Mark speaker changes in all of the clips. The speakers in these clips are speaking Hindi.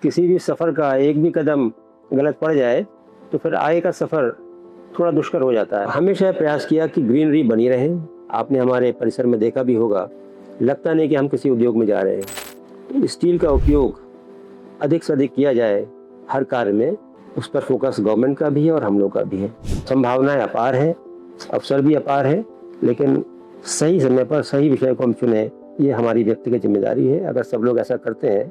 Speaker 1: किसी भी सफ़र का एक भी कदम गलत पड़ जाए तो फिर आगे का सफ़र थोड़ा दुष्कर हो जाता है। हमेशा प्रयास किया कि ग्रीनरी बनी रहे। आपने हमारे परिसर में देखा भी होगा, लगता नहीं कि हम किसी उद्योग में जा रहे हैं। स्टील का उपयोग अधिक से अधिक किया जाए हर कार्य में, उस पर फोकस गवर्नमेंट का भी है और हम लोग का भी है। संभावनाएं अपार हैं, अवसर भी अपार है, लेकिन सही समय पर सही विषय को हम चुने, ये हमारी व्यक्तिगत जिम्मेदारी है। अगर सब लोग ऐसा करते हैं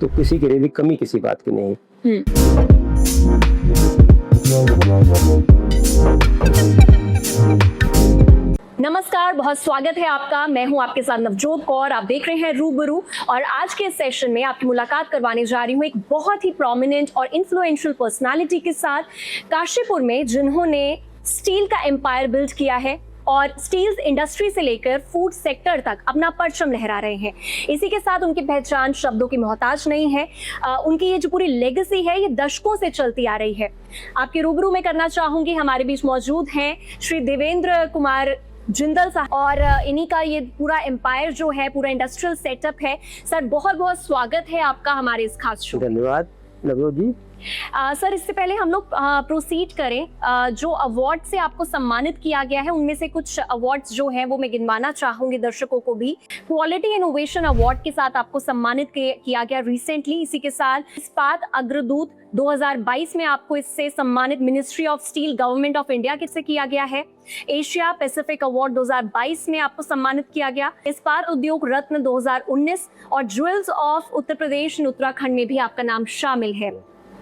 Speaker 1: तो किसी के लिए भी कमी किसी बात की नहीं।
Speaker 2: नमस्कार, बहुत स्वागत है आपका। मैं हूं आपके साथ नवजोत कौर। आप देख रहे हैं रूबरू और आज के इस सेशन में आपकी मुलाकात करवाने जा रही हूं एक बहुत ही प्रोमिनेंट और इन्फ्लुएंशियल पर्सनालिटी के साथ, काशीपुर में, जिन्होंने स्टील का एम्पायर बिल्ड किया है और स्टील इंडस्ट्री से लेकर फूड सेक्टर तक अपना परचम लहरा रहे हैं। इसी के साथ उनकी पहचान शब्दों की मोहताज नहीं है। उनकी ये जो पूरी लेगेसी है, ये दशकों से चलती आ रही है। आपके रूबरू में करना चाहूंगी, हमारे बीच मौजूद हैं श्री देवेंद्र कुमार जिंदल साहब, और इन्हीं का ये पूरा एम्पायर जो है, पूरा इंडस्ट्रियल सेटअप है। सर, बहुत बहुत स्वागत है आपका हमारे इस खास शो।
Speaker 1: धन्यवाद नवजोत जी।
Speaker 2: सर, इससे पहले हम लोग प्रोसीड करें, जो अवार्ड से आपको सम्मानित किया गया है, उनमें से कुछ अवार्ड्स जो हैं वो मैं गिनवाना चाहूंगी दर्शकों को भी। क्वालिटी इनोवेशन अवार्ड के साथ आपको सम्मानित किया गया रिसेंटली। इसी के साथ इस्पात अग्रदूत 2022 में आपको इससे सम्मानित ministry of steel, government of India से किया गया है। एशिया पैसिफिक अवार्ड 2022 में आपको सम्मानित किया गया। इस्पात उद्योग रत्न 2019 और ज्वेल्स ऑफ उत्तर प्रदेश उत्तराखंड में भी आपका नाम शामिल है।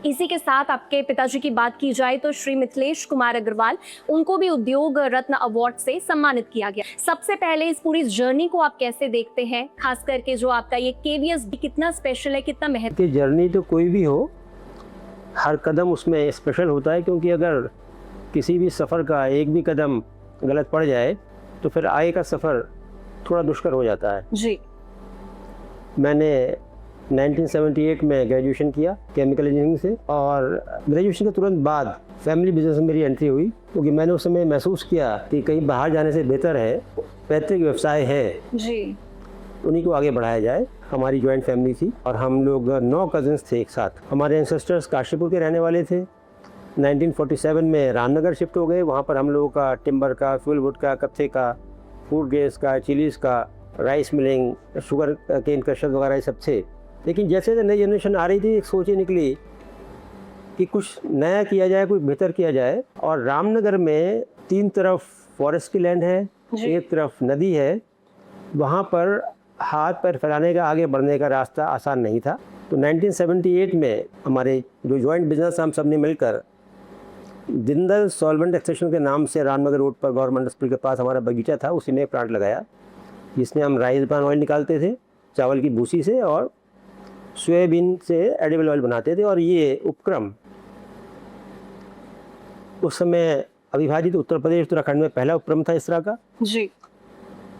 Speaker 2: इसी के साथ आपके पिताजी की बात की जाए तो श्री मिथिलेश कुमार अग्रवाल, उनको भी उद्योग रत्न अवार्ड से सम्मानित किया गया। सबसे पहले इस पूरी जर्नी को आप कैसे देखते हैं, खास करके जो आपका ये KVS कितना स्पेशल है, कितना महत्व?
Speaker 1: जर्नी तो कोई भी हो, हर कदम उसमें स्पेशल होता है, क्योंकि अगर किसी भी सफ़र का एक भी कदम गलत पड़ जाए तो फिर आगे का सफ़र थोड़ा दुष्कर हो जाता है
Speaker 2: जी।
Speaker 1: मैंने 1978 में ग्रेजुएशन किया केमिकल इंजीनियरिंग से, और ग्रेजुएशन के तुरंत बाद फैमिली बिजनेस में मेरी एंट्री हुई, क्योंकि मैंने उस समय महसूस किया कि कहीं बाहर जाने से बेहतर है पैतृक व्यवसाय है
Speaker 2: जी,
Speaker 1: उन्हीं को आगे बढ़ाया जाए। हमारी जॉइंट फैमिली थी और हम लोग 9 कजिन्स थे एक साथ। हमारे एंसेस्टर्स काशीपुर के रहने वाले थे। 1947 में रामनगर शिफ्ट हो गए। वहाँ पर हम लोगों का टिम्बर का, फ्यूल वुड का, कत्थे का, फूड गैस का, चिलीज़ का, rice milling, sugar cane crusher वगैरह ये सब थे। लेकिन जैसे जैसे नई जनरेशन आ रही थी, एक सोच निकली कि कुछ नया किया जाए, कुछ बेहतर किया जाए। और रामनगर में 3 तरफ फॉरेस्ट की लैंड है, एक तरफ नदी है। वहाँ पर हाथ पैर फैलाने का, आगे बढ़ने का रास्ता आसान नहीं था। तो 1978 में हमारे जो जॉइंट बिजनेस हम सब ने मिलकर जिंदल सॉल्वेंट एक्सट्रैक्शन के नाम से रामनगर रोड पर गवर्नमेंट स्कूल के पास हमारा बगीचा था, उसी में एक प्लांट लगाया, जिसमें हम राइस ब्रान ऑयल निकालते थे चावल की भूसी से, और सोयाबीन से एडिबल ऑयल बनाते थे। और ये उपक्रम उस समय अविभाजित उत्तर प्रदेश उत्तराखंड में पहला उपक्रम था इस तरह का
Speaker 2: जी।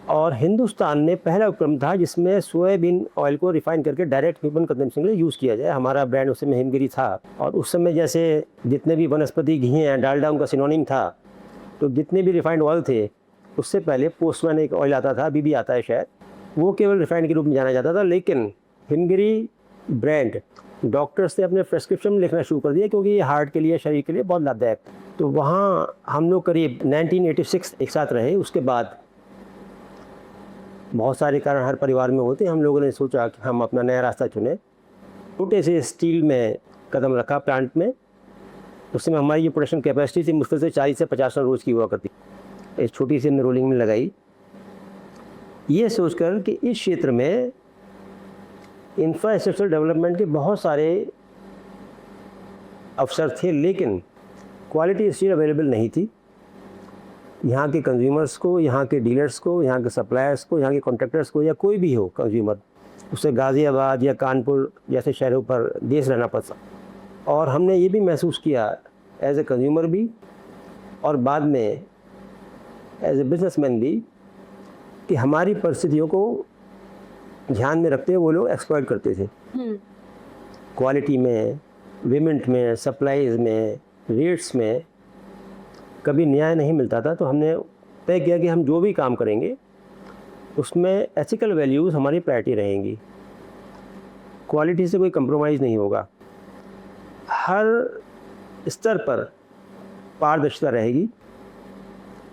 Speaker 1: और हिंदुस्तान में पहला उपक्रम था जिसमें सोयाबीन ऑयल को रिफाइन करके डायरेक्ट ह्यूमन कंजम्पशन के लिए यूज़ किया जाए। हमारा ब्रांड उस समय हिमगिरी था। और उस समय जैसे जितने भी वनस्पति घी हैं, डालडा उनका सिनोनिम था, तो जितने भी रिफाइंड ऑयल थे उससे पहले पोस्टमैन एक ऑयल आता था, अभी भी आता है शायद, वो केवल रिफाइंड के रूप में जाना जाता था। लेकिन हिमगिरी ब्रांड डॉक्टर्स ने अपने प्रेस्क्रिप्शन में लिखना शुरू कर दिया, क्योंकि ये हार्ट के लिए, शरीर के लिए बहुत लाभदायक। तो वहाँ हम लोग करीब 1986 एक साथ रहे। उसके बाद बहुत सारे कारण हर परिवार में होते हैं। हम लोगों ने सोचा कि हम अपना नया रास्ता चुने। छोटे से स्टील में कदम रखा प्लांट में। उस समय हमारी जो प्रोडक्शन कैपेसिटी थी मुश्किल से 40 से 50 टन रोज़ की हुआ करती। एक छोटी सी हमने रोलिंग में लगाई, ये सोचकर कि इस क्षेत्र में इंफ्रास्ट्रक्चर डेवलपमेंट के बहुत सारे अवसर थे, लेकिन क्वालिटी स्टील अवेलेबल नहीं थी। यहाँ के कंज्यूमर्स को, यहाँ के डीलर्स को, यहाँ के सप्लायर्स को, यहाँ के कॉन्ट्रैक्टर्स को, या कोई भी हो कंज्यूमर, उससे गाज़ियाबाद या कानपुर जैसे शहरों पर देश रहना पड़ता। और हमने ये भी महसूस किया एज ए कंज्यूमर भी, और बाद में एज ए बिजनेसमैन भी, कि हमारी परिस्थितियों को ध्यान में रखते हुए वो लोग एक्सप्लॉइट करते थे। क्वालिटी में, पेमेंट में, सप्लाईज में, रेट्स में कभी न्याय नहीं मिलता था। तो हमने तय किया कि हम जो भी काम करेंगे उसमें एथिकल वैल्यूज़ हमारी प्रायोरिटी रहेंगी। क्वालिटी से कोई कंप्रोमाइज़ नहीं होगा। हर स्तर पर पारदर्शिता रहेगी।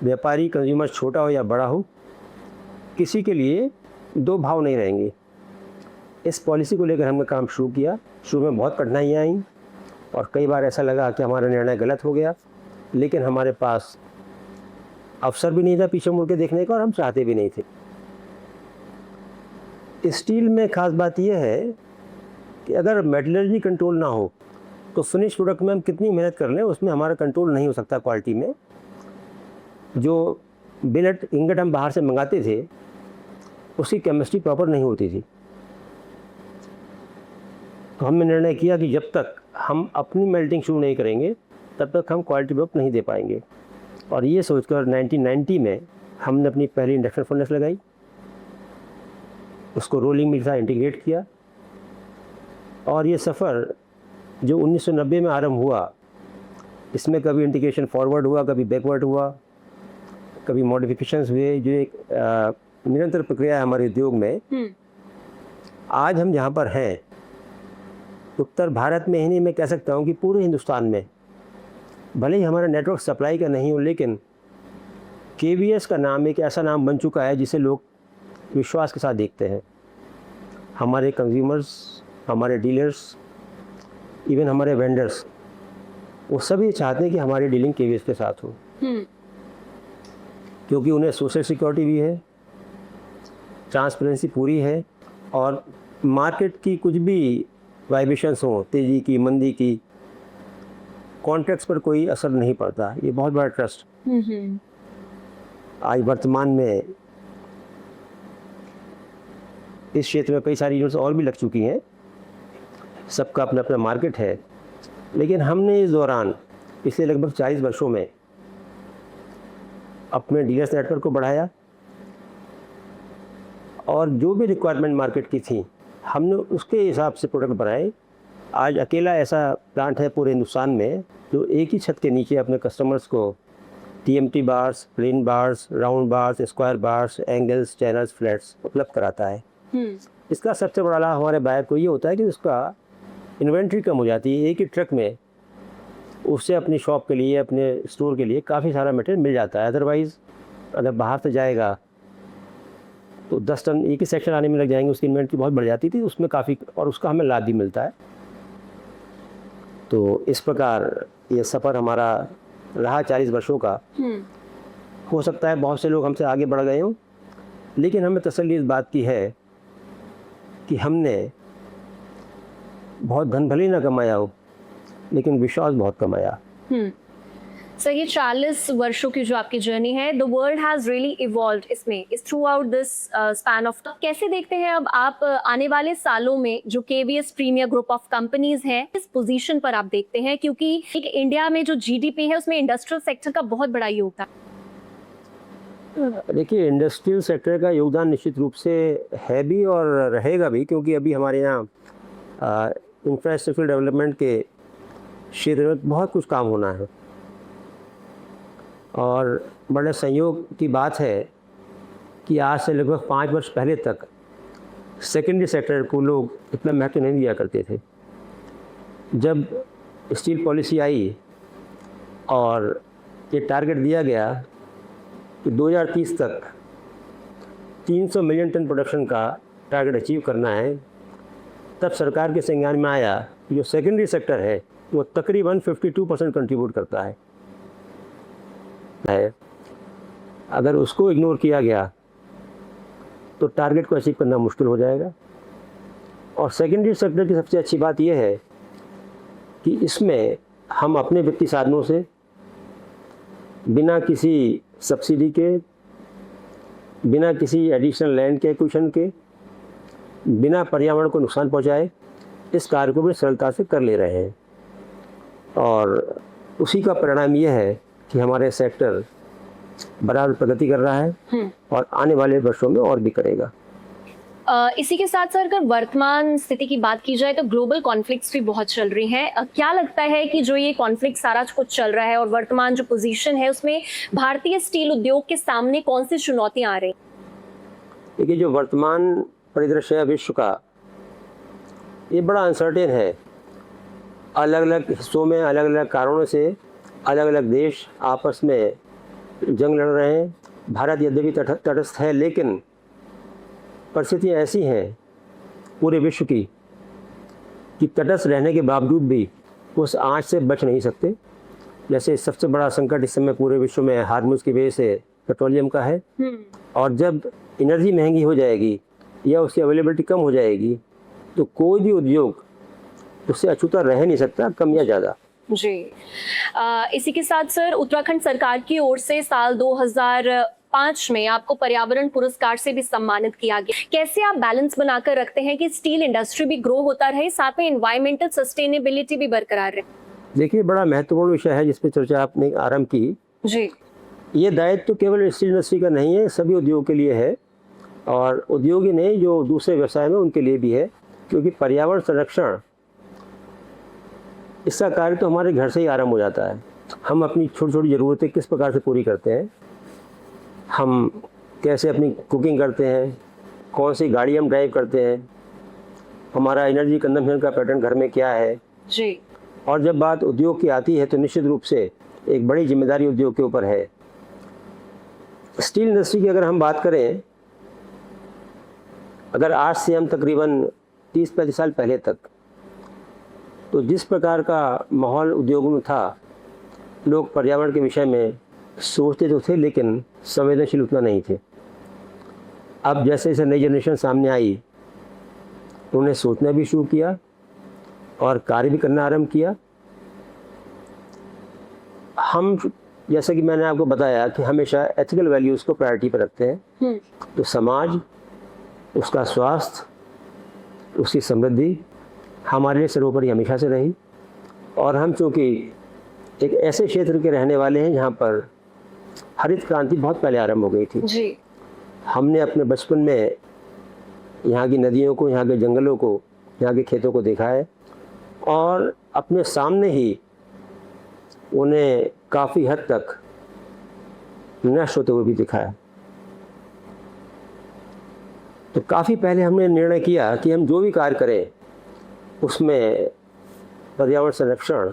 Speaker 1: व्यापारी, कंज्यूमर छोटा हो या बड़ा हो, किसी के लिए दो भाव नहीं रहेंगे। इस पॉलिसी को लेकर हमने काम शुरू किया। शुरू में बहुत कठिनाइयाँ आईं और कई बार ऐसा लगा कि हमारा निर्णय गलत हो गया, लेकिन हमारे पास अवसर भी नहीं था पीछे मुड़ के देखने का और हम चाहते भी नहीं थे। स्टील में ख़ास बात यह है कि अगर मेटलर्जी कंट्रोल ना हो तो फिनिश प्रोडक्ट में हम कितनी मेहनत कर लें, उसमें हमारा कंट्रोल नहीं हो सकता क्वालिटी में। जो बिलेट इंगट हम बाहर से मंगाते थे उसकी केमिस्ट्री प्रॉपर नहीं होती थी। तो हमने निर्णय किया कि जब तक हम अपनी मेल्टिंग शुरू नहीं करेंगे तब तक हम क्वालिटी प्रोडक्ट नहीं दे पाएंगे। और ये सोचकर 1990 में हमने अपनी पहली इंडक्शन फर्नेस लगाई, उसको रोलिंग मिल के साथ इंटीग्रेट किया। और ये सफ़र जो 1990 में आरंभ हुआ, इसमें कभी इंटीग्रेशन फॉरवर्ड हुआ, कभी बैकवर्ड हुआ, कभी मॉडिफिकेशंस हुए, जो एक निरंतर प्रक्रिया है हमारे उद्योग में। आज हम जहाँ पर हैं, उत्तर भारत में ही नहीं, मैं कह सकता हूँ कि पूरे हिंदुस्तान में, भले ही हमारा नेटवर्क सप्लाई का नहीं हो, लेकिन KVS का नाम एक ऐसा नाम बन चुका है जिसे लोग विश्वास के साथ देखते हैं। हमारे कंज्यूमर्स, हमारे डीलर्स, इवन हमारे वेंडर्स, वो सभी चाहते हैं कि हमारी डीलिंग KVS के साथ हो, क्योंकि उन्हें सोशल सिक्योरिटी भी है, ट्रांसपेरेंसी पूरी है और मार्केट की कुछ भी वाइब्रेशंस हो, तेज़ी की, मंदी की, कॉन्ट्रैक्ट्स पर कोई असर नहीं पड़ता। ये बहुत बड़ा ट्रस्ट। आज वर्तमान में इस क्षेत्र में कई सारी यूनिट्स और भी लग चुकी हैं, सबका अपना अपना मार्केट है। लेकिन हमने इस दौरान पिछले लगभग 40 वर्षों में अपने डीलर्स नेटवर्क को बढ़ाया और जो भी रिक्वायरमेंट मार्केट की थी हमने उसके हिसाब से प्रोडक्ट बनाए। आज अकेला ऐसा प्लांट है पूरे हिंदुस्तान में जो एक ही छत के नीचे अपने कस्टमर्स को TMT bars, plain bars, round bars, square bars, angles, channels, flats उपलब्ध कराता है। इसका सबसे बड़ा लाभ हमारे बायर को ये होता है कि उसका इन्वेंट्री कम हो जाती है। एक ही ट्रक में उससे अपनी शॉप के लिए, अपने स्टोर के लिए काफ़ी सारा मटेरियल मिल जाता है। अदरवाइज़ अगर बाहर से जाएगा तो 10 टन एक ही सेक्शन आने में लग जाएंगे, उसकी इन्वेंट्री बहुत बढ़ जाती थी उसमें काफ़ी, और उसका हमें लाभ भी मिलता है। तो इस प्रकार ये सफ़र हमारा रहा 40 वर्षों का। हो सकता है बहुत से लोग हमसे आगे बढ़ गए हों, लेकिन हमें तसल्ली इस बात की है कि हमने बहुत धन भले ही ना कमाया हो, लेकिन विश्वास बहुत कमाया।
Speaker 2: सर, ये 40 वर्षों की जो आपकी जर्नी है, the world has really evolved इसमें, इस through out this span of. कैसे देखते हैं अब आप आने वाले सालों में जो KVS premier group of companies हैं, इस पोजीशन पर आप देखते हैं? क्योंकि एक इंडिया में जो GDP है उसमें इंडस्ट्रियल सेक्टर का बहुत बड़ा योगदान।
Speaker 1: देखिए, इंडस्ट्रियल सेक्टर का योगदान निश्चित रूप से है भी और रहेगा भी, क्योंकि अभी हमारे यहाँ इंफ्रास्ट्रक्चर डेवलपमेंट के क्षेत्र में बहुत कुछ काम होना है। और बड़े संयोग की बात है कि आज से लगभग 5 वर्ष पहले तक सेकेंडरी सेक्टर को लोग इतना महत्व नहीं दिया करते थे। जब स्टील पॉलिसी आई और ये टारगेट दिया गया कि 2030 तक 300 मिलियन टन प्रोडक्शन का टारगेट अचीव करना है, तब सरकार के संज्ञान में आया कि जो सेकेंडरी सेक्टर है वो तकरीबन 52% कंट्रीब्यूट करता है। अगर उसको इग्नोर किया गया तो टारगेट को अचीव करना मुश्किल हो जाएगा। और सेकेंडरी सेक्टर की सबसे अच्छी बात यह है कि इसमें हम अपने वित्तीय साधनों से, बिना किसी सब्सिडी के, बिना किसी एडिशनल लैंड के एक्विजिशन के, बिना पर्यावरण को नुकसान पहुंचाए, इस कार्य को भी सरलता से कर ले रहे हैं। और उसी का परिणाम यह है कि हमारे सेक्टर बराबर प्रगति कर रहा है और आने वाले वर्षों में और भी करेगा।
Speaker 2: इसी के साथ सर, अगर वर्तमान स्थिति की बात की जाए तो ग्लोबल कॉन्फ्लिक्ट्स भी बहुत चल रही हैं। क्या लगता है कि जो ये कॉन्फ्लिक्ट सारा कुछ चल रहा है और वर्तमान जो पोजीशन है उसमें भारतीय स्टील उद्योग के सामने कौन सी चुनौतियां आ रही?
Speaker 1: देखिए, जो वर्तमान परिदृश्य है विश्व का, ये बड़ा अनसर्टेन है। अलग अलग हिस्सों में अलग अलग कारणों से अलग अलग देश आपस में जंग लड़ रहे हैं। भारत यद्यपि तटस्थ है, लेकिन परिस्थितियाँ ऐसी हैं पूरे विश्व की कि तटस्थ रहने के बावजूद भी उस आँच से बच नहीं सकते। जैसे सबसे बड़ा संकट इस समय पूरे विश्व में हार्मुज की वजह से पेट्रोलियम का है, और जब एनर्जी महंगी हो जाएगी या उसकी अवेलेबिलिटी कम हो जाएगी तो कोई भी उद्योग उससे अछूता रह नहीं सकता, कम या ज़्यादा।
Speaker 2: जी। इसी के साथ सर, उत्तराखंड सरकार की ओर से साल 2005 में आपको पर्यावरण पुरस्कार से भी सम्मानित किया गया। कैसे आप बैलेंस बनाकर रखते हैं कि स्टील इंडस्ट्री भी ग्रो होता रहे, साथ में एनवायरमेंटल सस्टेनेबिलिटी भी बरकरार रहे?
Speaker 1: देखिए, बड़ा महत्वपूर्ण विषय है जिस पे चर्चा आपने आरंभ की।
Speaker 2: जी।
Speaker 1: ये दायित्व तो केवल स्टील इंडस्ट्री का नहीं है, सभी उद्योग के लिए है, और उद्योग ही नहीं जो दूसरे व्यवसाय में उनके लिए भी है, क्योंकि पर्यावरण संरक्षण इसका कार्य तो हमारे घर से ही आरंभ हो जाता है। हम अपनी छोटी छोटी ज़रूरतें किस प्रकार से पूरी करते हैं, हम कैसे अपनी कुकिंग करते हैं, कौन सी गाड़ी हम ड्राइव करते हैं, हमारा एनर्जी कंजम्पशन का पैटर्न घर में क्या है
Speaker 2: जी।
Speaker 1: और जब बात उद्योग की आती है तो निश्चित रूप से एक बड़ी जिम्मेदारी उद्योग के ऊपर है। स्टील इंडस्ट्री की अगर हम बात करें, अगर आज से हम तकरीबन 30-35 साल पहले तक, तो जिस प्रकार का माहौल उद्योगों में था, लोग पर्यावरण के विषय में सोचते तो थे लेकिन संवेदनशील उतना नहीं थे। अब जैसे जैसे नई जनरेशन सामने आई, उन्होंने सोचना भी शुरू किया और कार्य भी करना आरंभ किया। हम, जैसा कि मैंने आपको बताया कि हमेशा एथिकल वैल्यूज़ को प्रायोरिटी पर रखते हैं, तो समाज, उसका स्वास्थ्य, उसकी समृद्धि हमारे लिए सर्वोपरि हमेशा से रही। और हम चूँकि एक ऐसे क्षेत्र के रहने वाले हैं जहाँ पर हरित क्रांति बहुत पहले आरंभ हो गई थी
Speaker 2: जी।
Speaker 1: हमने अपने बचपन में यहाँ की नदियों को, यहाँ के जंगलों को, यहाँ के खेतों को देखा है और अपने सामने ही उन्हें काफ़ी हद तक नष्ट होते हुए भी देखा है। तो काफ़ी पहले हमने निर्णय किया कि हम जो भी कार्य करें उसमें पर्यावरण संरक्षण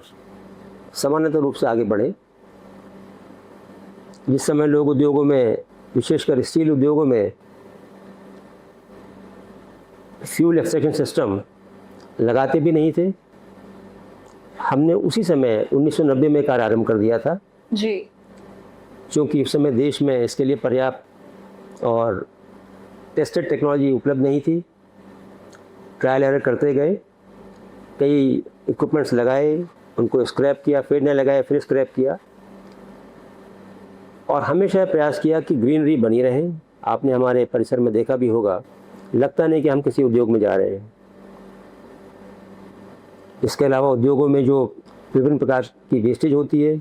Speaker 1: सामान्यतः रूप से आगे बढ़े। जिस समय लोग उद्योगों में, विशेषकर स्टील उद्योगों में, फ्यूल एक्सट्रैक्शन सिस्टम लगाते भी नहीं थे, हमने उसी समय 1990 में कार्य आरंभ कर दिया था
Speaker 2: जी।
Speaker 1: क्योंकि उस समय देश में इसके लिए पर्याप्त और टेस्टेड टेक्नोलॉजी उपलब्ध नहीं थी। ट्रायल एरर करते गए, कई इक्विपमेंट्स लगाए, उनको स्क्रैप किया, फिर नए लगाए, फिर स्क्रैप किया, और हमेशा प्रयास किया कि ग्रीनरी बनी रहे। आपने हमारे परिसर में देखा भी होगा, लगता नहीं कि हम किसी उद्योग में जा रहे हैं। इसके अलावा उद्योगों में जो विभिन्न प्रकार की वेस्टेज होती है,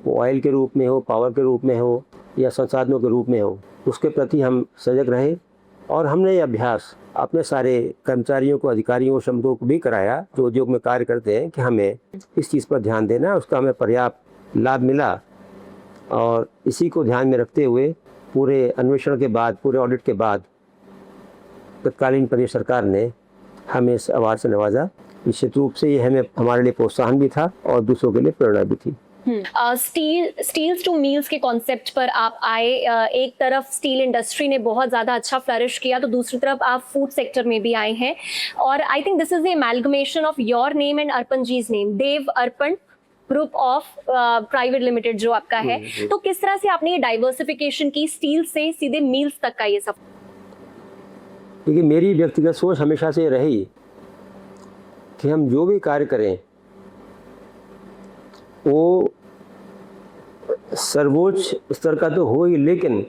Speaker 1: वो ऑयल के रूप में हो, पावर के रूप में हो या संसाधनों के रूप में हो, उसके प्रति हम सजग रहे। और हमने ये अभ्यास अपने सारे कर्मचारियों को, अधिकारियों, श्रमिकों को भी कराया जो उद्योग में कार्य करते हैं कि हमें इस चीज़ पर ध्यान देना। उसका हमें पर्याप्त लाभ मिला और इसी को ध्यान में रखते हुए पूरे अन्वेषण के बाद, पूरे ऑडिट के बाद तत्कालीन प्रदेश सरकार ने हमें इस अवार्ड से नवाजा। निश्चित रूप से ये हमारे लिए प्रोत्साहन भी था और दूसरों के लिए प्रेरणा भी थी।
Speaker 2: स्टील्स टू मील्स के कॉन्सेप्ट पर आप आए। एक तरफ स्टील इंडस्ट्री ने बहुत ज़्यादा अच्छा फ्लरिश किया, तो दूसरी तरफ आप फूड सेक्टर में भी आए हैं, और I think this is the amalgamation of your name and Arpan ji's name, Dev Arpan group of private limited जो आपका है। तो किस तरह से आपने ये डाइवर्सिफिकेशन की स्टील से सीधे मील्स तक का ये सब?
Speaker 1: देखिए, मेरी व्यक्तिगत सोच हमेशा से रही कि हम जो भी कार्य करें वो सर्वोच्च स्तर का तो हो ही, लेकिन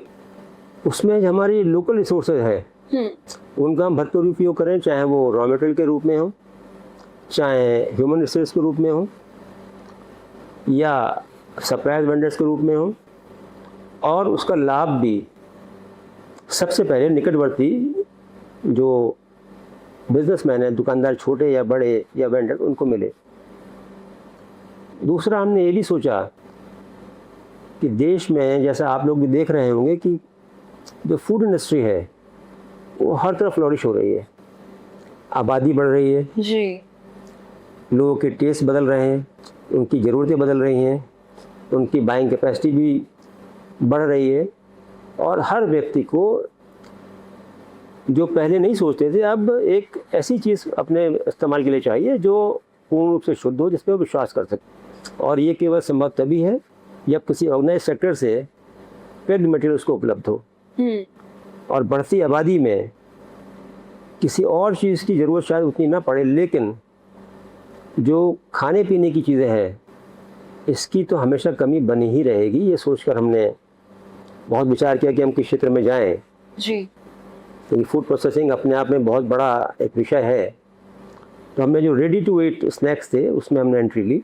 Speaker 1: उसमें जो हमारी लोकल रिसोर्सेज है उनका हम भरपूर उपयोग करें, चाहे वो रॉ मटेरियल के रूप में हो, चाहे ह्यूमन रिसोर्स के रूप में हो, या सप्लायर वेंडर्स के रूप में हो, और उसका लाभ भी सबसे पहले निकटवर्ती जो बिजनेसमैन है, दुकानदार, छोटे या बड़े या वेंडर, उनको मिले। दूसरा, हमने ये भी सोचा कि देश में, जैसा आप लोग भी देख रहे होंगे, कि जो फूड इंडस्ट्री है वो हर तरफ फ्लोरिश हो रही है। आबादी बढ़ रही है,
Speaker 2: जी।
Speaker 1: लोगों के टेस्ट बदल रहे हैं, उनकी ज़रूरतें बदल रही हैं, उनकी बाइंग कैपेसिटी भी बढ़ रही है और हर व्यक्ति को जो पहले नहीं सोचते थे, अब एक ऐसी चीज़ अपने इस्तेमाल के लिए चाहिए जो पूर्ण रूप से शुद्ध हो, जिस पे वो विश्वास कर सके। और ये केवल संभव तभी है जब किसी ऑर्गेनाइज सेक्टर से पैक्ड मटेरियल उसको उपलब्ध हो। और बढ़ती आबादी में किसी और चीज़ की ज़रूरत शायद उतनी ना पड़े, लेकिन जो खाने पीने की चीज़ें हैं इसकी तो हमेशा कमी बनी ही रहेगी। ये सोचकर हमने बहुत विचार किया कि हम किस क्षेत्र में जाएं,
Speaker 2: जी।
Speaker 1: क्योंकि फूड प्रोसेसिंग अपने आप में बहुत बड़ा एक विषय है। तो हमने जो रेडी टू ईट स्नैक्स थे उसमें हमने एंट्री ली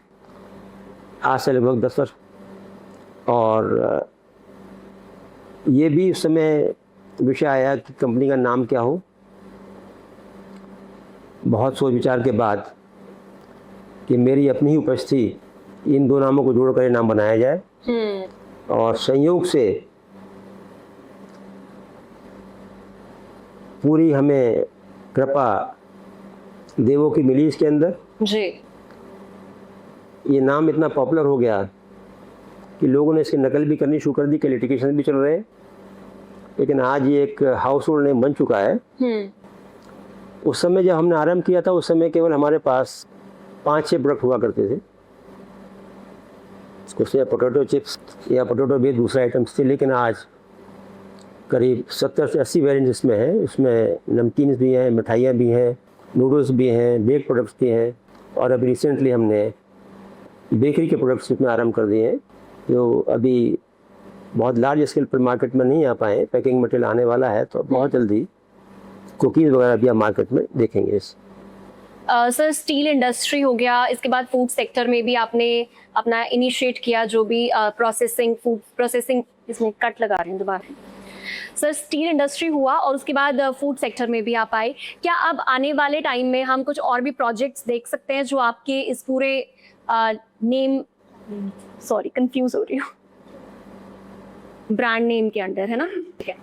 Speaker 1: आज से लगभग 10 वर्ष। और ये भी उस समय विषय आया कि कंपनी का नाम क्या हो। बहुत सोच विचार के बाद कि मेरी अपनी ही उपज थी, इन दो नामों को जोड़कर ये नाम बनाया जाए। और संयोग से पूरी हमें कृपा देवों की मिली इसके अंदर
Speaker 2: जी।
Speaker 1: ये नाम इतना पॉपुलर हो गया कि लोगों ने इसकी नकल भी करनी शुरू कर दी, कि लिटिगेशन भी चल रहे हैं, लेकिन आज ये एक हाउस होल्ड नेम बन चुका है। उस समय जब हमने आरंभ किया था उस समय केवल हमारे पास 5-6 प्रोडक्ट हुआ करते थे, उससे पोटैटो चिप्स या पोटैटो बेस्ड दूसरे आइटम्स थे, लेकिन आज करीब 70 से 80 वेरिएंट्स इसमें हैं। उसमें नमकीन भी हैं, मिठाइयाँ भी हैं, नूडल्स भी हैं, बेक प्रोडक्ट्स भी हैं, और अभी रिसेंटली हमने बेकरी के प्रोडक्ट्स इसमें आरंभ कर दिए हैं, जो अभी बहुत लार्ज स्केल पर मार्केट में नहीं आ पाए। पैकिंग मटेरियल आने वाला है, तो बहुत जल्दी कुकीज़ वगैरह भी आप मार्केट में देखेंगे इस।
Speaker 2: सर, स्टील इंडस्ट्री हो गया, इसके बाद फूड सेक्टर में भी आपने अपना इनिशिएट किया, जो भी प्रोसेसिंग, फूड प्रोसेसिंग, इसमें कट लगा रही हूँ दोबारा। सर, स्टील इंडस्ट्री हुआ और उसके बाद फूड सेक्टर में भी आप आए। क्या अब आने वाले टाइम में हम कुछ और भी प्रोजेक्ट्स देख सकते हैं जो आपके इस पूरे नेम, सॉरी कंफ्यूज हो रही हूँ, ब्रांड नेम के अंडर है ना? ठीक है।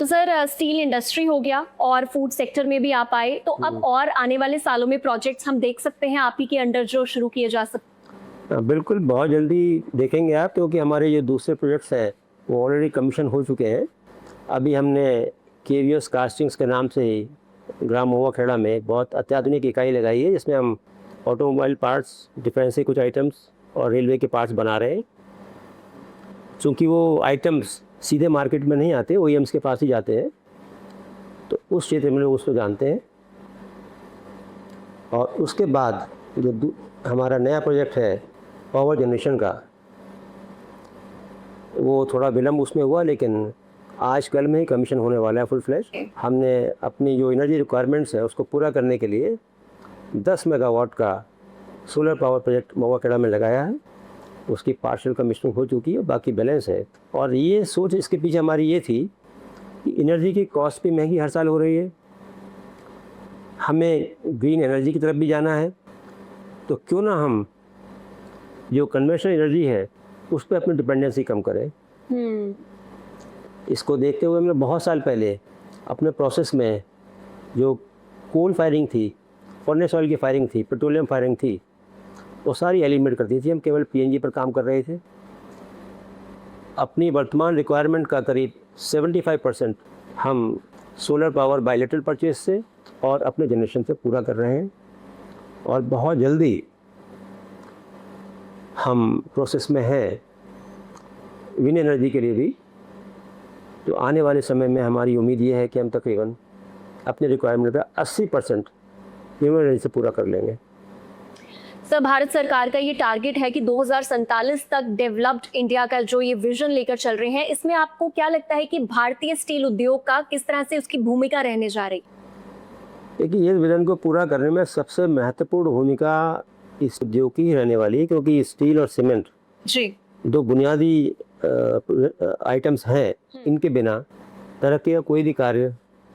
Speaker 2: तो सर, स्टील इंडस्ट्री हो गया और फूड सेक्टर में भी आप आए, तो अब और आने वाले सालों में प्रोजेक्ट्स हम देख सकते हैं आप ही के अंडर जो शुरू किए जा सकते?
Speaker 1: बिल्कुल, बहुत जल्दी देखेंगे आप, क्योंकि हमारे ये दूसरे प्रोजेक्ट्स हैं वो ऑलरेडी कमीशन हो चुके हैं। अभी हमने केवीएस कास्टिंग्स के नाम से ही ग्राम महुआ खेड़ा में एक बहुत अत्याधुनिक इकाई लगाई है, जिसमें हम ऑटोमोबाइल पार्ट्स, डिफेंस के कुछ आइटम्स और रेलवे के पार्ट्स बना रहे हैं। चूँकि वो आइटम्स सीधे मार्केट में नहीं आते, ओईएम्स के पास ही जाते हैं, तो उस क्षेत्र में लोग उसको जानते हैं। और उसके बाद जो हमारा नया प्रोजेक्ट है पावर जनरेशन का, वो थोड़ा विलम्ब उसमें हुआ, लेकिन आज कल में ही कमीशन होने वाला है फुल फ्लैश। हमने अपनी जो एनर्जी रिक्वायरमेंट्स है उसको पूरा करने के लिए 10 मेगावाट का सोलर पावर प्रोजेक्ट महुआ खेड़ा में लगाया है। उसकी पार्शियल कमीशनिंग हो चुकी है, बाकी बैलेंस है। और ये सोच इसके पीछे हमारी ये थी कि एनर्जी की कॉस्ट भी महंगी हर साल हो रही है, हमें ग्रीन एनर्जी की तरफ भी जाना है, तो क्यों ना हम जो कन्वेंशनल एनर्जी है उस पर अपनी डिपेंडेंसी कम करें। इसको देखते हुए हमने बहुत साल पहले अपने प्रोसेस में जो कोल फायरिंग थी, फर्नेस ऑयल की फायरिंग थी, पेट्रोलियम फायरिंग थी, वो सारी एलिमिनेट कर दी थी। हम केवल पीएनजी पर काम कर रहे थे। अपनी वर्तमान रिक्वायरमेंट का करीब 75% हम सोलर पावर बायलेटरल परचेज से और अपने जनरेशन से पूरा कर रहे हैं। और बहुत जल्दी हम प्रोसेस में हैं विन एनर्जी के लिए भी। तो आने वाले समय में हमारी उम्मीद ये है कि हम तकरीबन अपने रिक्वायरमेंट का 80% विन एनर्जी से पूरा कर लेंगे।
Speaker 2: सर, भारत सरकार का ये टारगेट है कि 2047 तक डेवलप्ड इंडिया का जो ये विजन लेकर चल रहे हैं, इसमें आपको क्या लगता है कि भारतीय स्टील उद्योग का किस तरह से उसकी भूमिका रहने जा रही?
Speaker 1: देखिए, ये विजन को पूरा करने में सबसे महत्वपूर्ण भूमिका इस उद्योग की ही रहने वाली है, क्योंकि स्टील और सीमेंट
Speaker 2: जी
Speaker 1: दो बुनियादी आइटम्स हैं। इनके बिना तरक्की का कोई भी कार्य,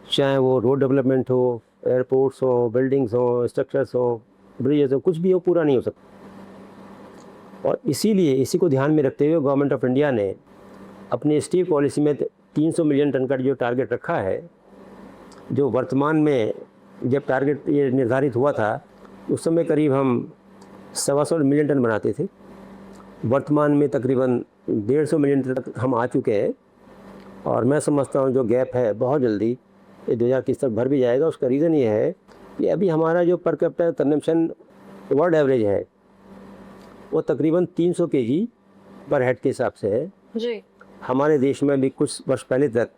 Speaker 1: चाहे वो रोड डेवलपमेंट हो, एयरपोर्ट्स हो, बिल्डिंग्स हो, स्ट्रक्चर्स हो, ब्रिजेस हो, कुछ भी हो, पूरा नहीं हो सकता। और इसीलिए इसी को ध्यान में रखते हुए गवर्नमेंट ऑफ इंडिया ने अपनी स्टील पॉलिसी में 300 मिलियन टन का जो टारगेट रखा है, जो वर्तमान में जब टारगेट ये निर्धारित हुआ था उस समय करीब हम 125 मिलियन टन बनाते थे। वर्तमान में तकरीबन 150 मिलियन टन तक हम आ चुके हैं और मैं समझता हूँ जो गैप है बहुत जल्दी ये 2021 तक भर भी जाएगा। उसका रीज़न ये है कि अभी हमारा जो per capita consumption world average है वो तकरीबन 300 केजी पर हेड के हिसाब से है
Speaker 2: जी।
Speaker 1: हमारे देश में भी कुछ वर्ष पहले तक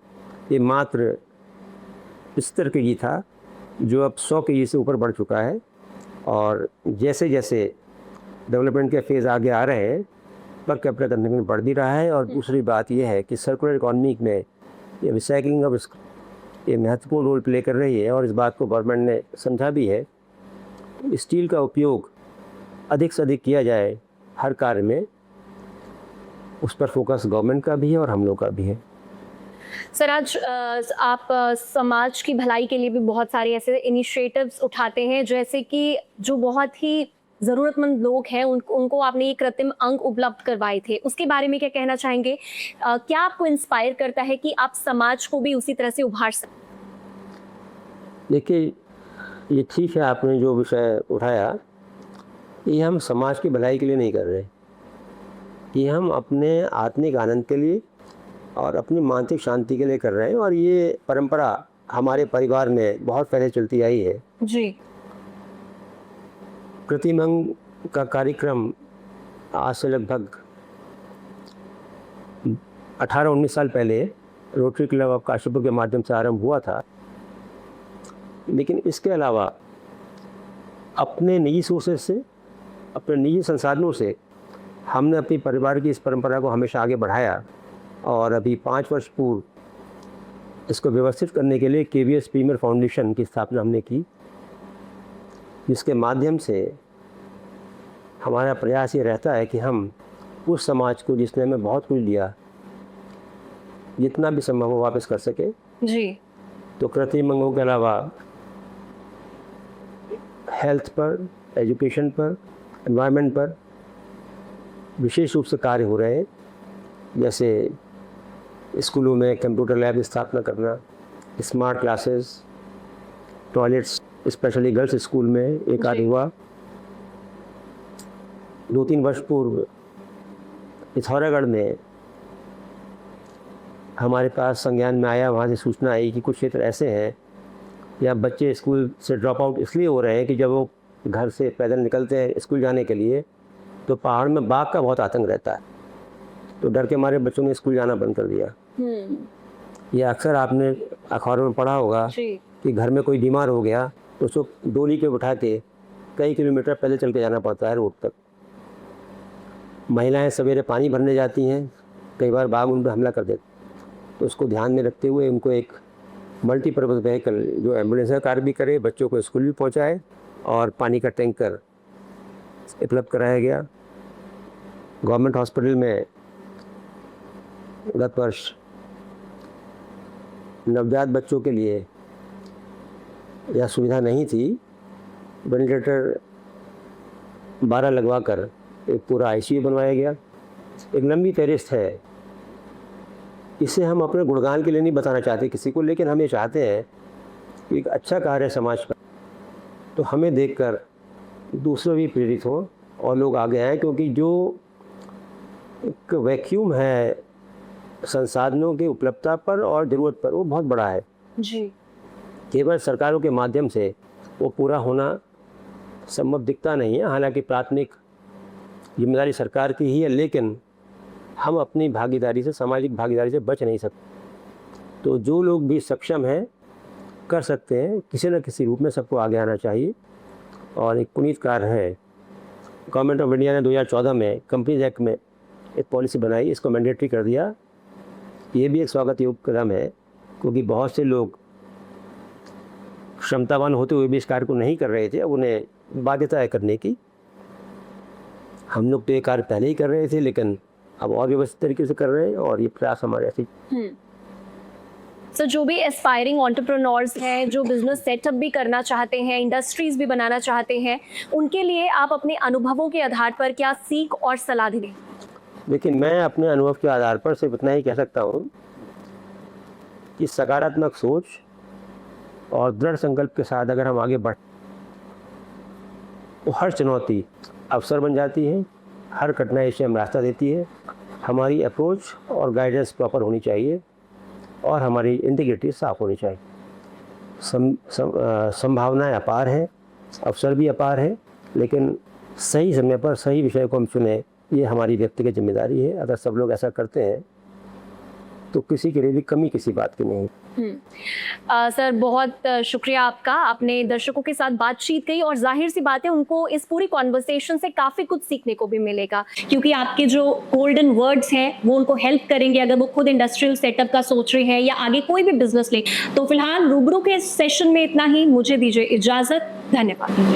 Speaker 1: ये मात्र 70 केजी था, जो अब 100 केजी से ऊपर बढ़ चुका है। और जैसे जैसे डेवलपमेंट के फेज़ आगे आ रहे हैं पर कैपिटा कंजम्पशन बढ़ भी रहा है। और दूसरी बात यह है कि सर्कुलर इकोनॉमी में ये रिसाइकलिंग ऑफ ये महत्वपूर्ण रोल प्ले कर रही है और इस बात को गवर्नमेंट ने समझा भी है। स्टील का उपयोग अधिक से अधिक किया जाए हर कार्य में, उस पर फोकस गवर्नमेंट का भी है और हम लोग का भी है।
Speaker 2: सर, आज आप समाज की भलाई के लिए भी बहुत सारे ऐसे इनिशिएटिव्स उठाते हैं, जैसे कि जो बहुत ही ज़रूरतमंद लोग हैं उनको आपने ये कृत्रिम अंग उपलब्ध करवाए थे, उसके बारे में क्या कहना चाहेंगे? क्या आपको इंस्पायर करता है कि आप समाज को भी उसी तरह से उभार सकें?
Speaker 1: देखिए, ये ठीक है आपने जो विषय उठाया, ये हम समाज की भलाई के लिए नहीं कर रहे, ये हम अपने आत्मिक आनंद के लिए और अपनी मानसिक शांति के लिए कर रहे हैं। और ये परंपरा हमारे परिवार में बहुत पहले चलती आई है
Speaker 2: जी।
Speaker 1: कृत्रिम अंग का कार्यक्रम आज से लगभग 18-19 साल पहले रोटरी क्लब ऑफ काशीपुर के माध्यम से आरंभ हुआ था। लेकिन इसके अलावा अपने निजी सोर्सेस से, अपने निजी संसाधनों से हमने अपनी परिवार की इस परंपरा को हमेशा आगे बढ़ाया। और अभी 5 वर्ष पूर्व इसको व्यवस्थित करने के लिए KVS प्रीमियर फाउंडेशन की स्थापना हमने की, जिसके माध्यम से हमारा प्रयास ये रहता है कि हम उस समाज को जिसने हमें बहुत कुछ दिया, जितना भी संभव हो वापस कर सके।
Speaker 2: जी।
Speaker 1: तो कृत्रिम अंगों के अलावा हेल्थ पर, एजुकेशन पर, एनवायरनमेंट पर विशेष रूप से कार्य हो रहे हैं, जैसे स्कूलों में कंप्यूटर लैब स्थापना करना, smart classes, toilets, specially girls school में एक कार्य हुआ। 2-3 वर्ष पूर्व पिथौरागढ़ में हमारे पास संज्ञान में आया, वहाँ से सूचना आई कि कुछ क्षेत्र ऐसे हैं या बच्चे स्कूल से ड्रॉप आउट इसलिए हो रहे हैं कि जब वो घर से पैदल निकलते हैं स्कूल जाने के लिए तो पहाड़ में बाघ का बहुत आतंक रहता है, तो डर के मारे बच्चों ने स्कूल जाना बंद कर दिया। ये अक्सर आपने अखबारों में पढ़ा होगा कि घर में कोई बीमार हो गया तो उसको डोली पे उठा के कई किलोमीटर पैदल चल के जाना पड़ता है रोड तक। महिलाएं सवेरे पानी भरने जाती हैं, कई बार बाघ उन पर हमला कर देते, तो उसको ध्यान में रखते हुए उनको एक मल्टीपर्पज़ व्हीकल जो एम्बुलेंस का कार्य भी करे, बच्चों को स्कूल भी पहुंचाए और पानी का टैंकर उपलब्ध कराया गया। गवर्नमेंट हॉस्पिटल में गत वर्ष नवजात बच्चों के लिए यह सुविधा नहीं थी, वेंटिलेटर 12 लगवा कर एक पूरा ICU बनवाया गया। एक लंबी फहरिस्त है, इसे हम अपने गुणगान के लिए नहीं बताना चाहते किसी को, लेकिन हम ये चाहते हैं कि एक अच्छा कार्य है समाज का तो हमें देखकर दूसरे भी प्रेरित हों और लोग आगे आएँ, क्योंकि जो एक वैक्यूम है संसाधनों की उपलब्धता पर और ज़रूरत पर वो बहुत बड़ा है
Speaker 2: जी।
Speaker 1: केवल सरकारों के माध्यम से वो पूरा होना संभव दिखता नहीं है। हालांकि प्राथमिक जिम्मेदारी सरकार की ही है, लेकिन हम अपनी भागीदारी से, सामाजिक भागीदारी से बच नहीं सकते। तो जो लोग भी सक्षम हैं कर सकते हैं, किसी न किसी रूप में सबको आगे आना चाहिए। और एक पुनीत कार्य है, गवर्नमेंट ऑफ इंडिया ने 2014 में कंपनीज एक्ट में एक पॉलिसी बनाई, इसको मैंडेटरी कर दिया। ये भी एक स्वागत योग्य कदम है, क्योंकि बहुत से लोग क्षमतावान होते हुए भी इस कार्य को नहीं कर रहे थे, अब उन्हें बाध्यता है करने की। हम लोग तो ये कार्य पहले ही कर रहे थे, लेकिन अब और व्यवस्थित तरीके से कर रहे हैं और ये प्रयास हमारे ऐसे।
Speaker 2: सो जो भी एस्पायरिंग एंटरप्रेन्योर्स हैं, जो बिजनेस सेटअप भी करना चाहते हैं, इंडस्ट्रीज भी बनाना चाहते हैं, उनके लिए आप अपने अनुभवों के आधार पर क्या सीख और सलाह दें?
Speaker 1: लेकिन मैं अपने अनुभव के आधार पर सिर्फ इतना ही कह सकता हूँ कि सकारात्मक सोच, और दृढ़ संकल्प के साथ अगर हम आगे बढ़, तो हर चुनौती अवसर बन जाती है, हर कठिनाई से हम रास्ता देती है। हमारी अप्रोच और गाइडेंस प्रॉपर होनी चाहिए और हमारी इंटीग्रिटी साफ होनी चाहिए। संभावनाएं अपार हैं, अवसर भी अपार है, लेकिन सही समय पर सही विषय को हम चुने, ये हमारी व्यक्तिगत जिम्मेदारी है। अगर सब लोग ऐसा करते हैं तो किसी के लिए भी कमी किसी बात की नहीं।
Speaker 2: सर बहुत शुक्रिया आपका, आपने दर्शकों के साथ बातचीत की और जाहिर सी बात है उनको इस पूरी कॉन्वर्सेशन से काफ़ी कुछ सीखने को भी मिलेगा, क्योंकि आपके जो गोल्डन वर्ड्स हैं वो उनको हेल्प करेंगे अगर वो खुद इंडस्ट्रियल सेटअप का सोच रहे हैं या आगे कोई भी बिजनेस ले। तो फिलहाल रूबरू के इस सेशन में इतना ही, मुझे दीजिए इजाज़त, धन्यवाद।